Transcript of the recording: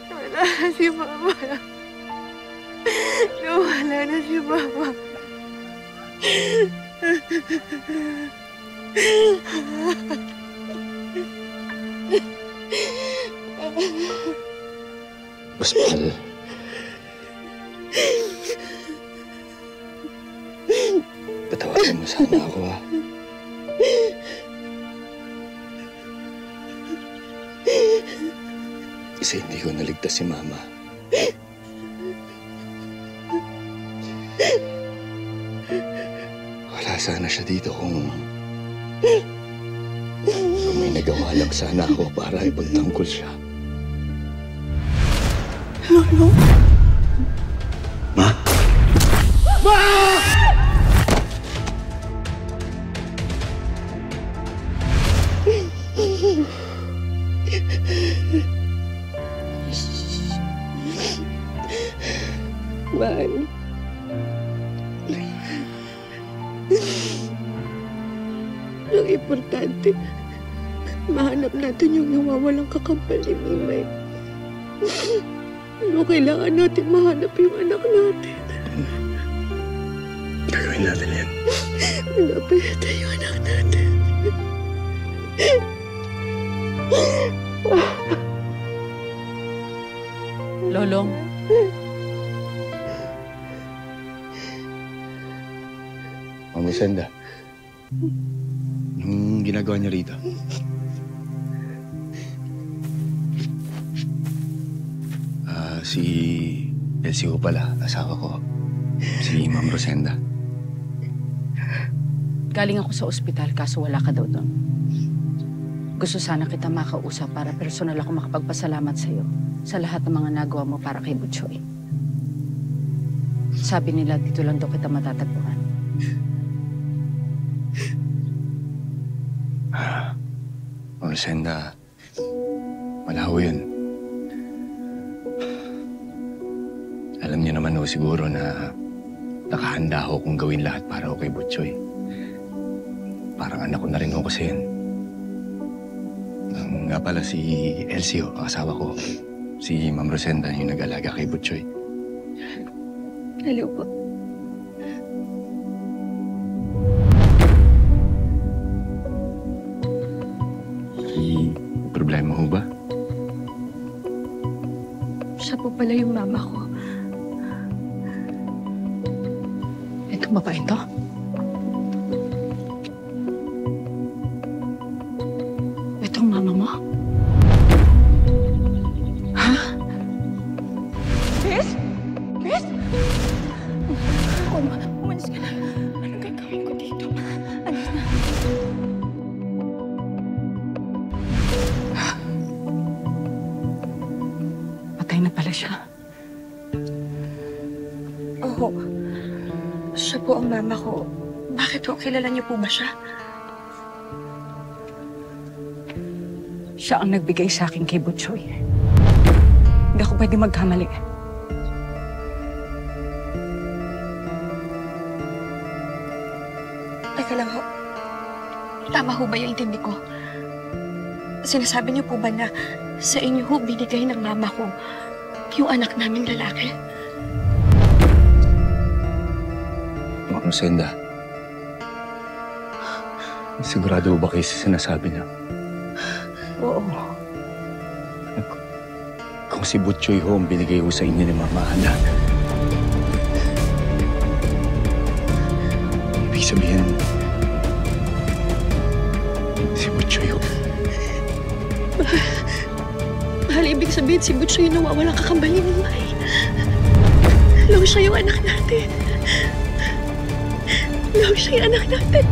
Wala na si Mama. Nawala na si Mama. Pascual. Patawarin mo sana ako, ha? Kasi hindi ko naligtas si Mama. Wala sana siya dito kung may nagawa lang sana ako para ipagtanggol siya. Lolo? Ma? Ma! Mahal. Ang importante, mahanap natin yung nawawalang kakampal ni Mimay. Ano, kailangan natin mahanap yung anak natin. Gagawin natin yan. Hanapin natin yung anak natin. Lolong. Mama Senda, anong ginagawa niya rito? Si Elsie ko pala, asawa ko. Si Ma'am Rosenda. Galing ako sa ospital kaso wala ka daw doon. Gusto sana kita makausap para personal ako makapagpasalamat sa'yo sa lahat ng mga nagawa mo para kay Butchoy. Sabi nila dito lang daw kita matatagpuan. Ma'am Rosenda, malaho yun. Alam niyo naman ho siguro na nakahanda ho kung gawin lahat para ho kay Butchoy. Parang anak ko na rin ho kasi yun. Nga pala si Elsie ho, ang asawa ko. Si Ma'am Rosenda yung nag-alaga kay Butchoy. Hello po. May problema ho ba? Siya po pala yung mama ko. Itong babae to? Itong mama mo? Ha? Bes? Bes? Umalis ka na. Anong gagawin ko dito? Alis na. Patay na pala siya. Oo. Siya po ang mama ko. Bakit po? Kilala niyo po ba siya? Siya ang nagbigay sa akin kay Butchoy. Hindi ako pwede magkamali. Teka lang ho. Tama ho ba yung intindi ko? Sinasabi niyo po ba na sa inyo ho binigay ng mama ko yung anak naming lalaki? Ma'am Rosenda, sigurado ba kayo sa sinasabi niya? Oo. Kung si Butchoy ho ang binigay ho sa inyo ni Mama Ana, ibig sabihin, si Butchoy ho. Mahal, ibig sabihin si Butchoy yung nawawalang kakambal ni Mimay. Alam siya yung anak natin. Alam siya yung anak natin.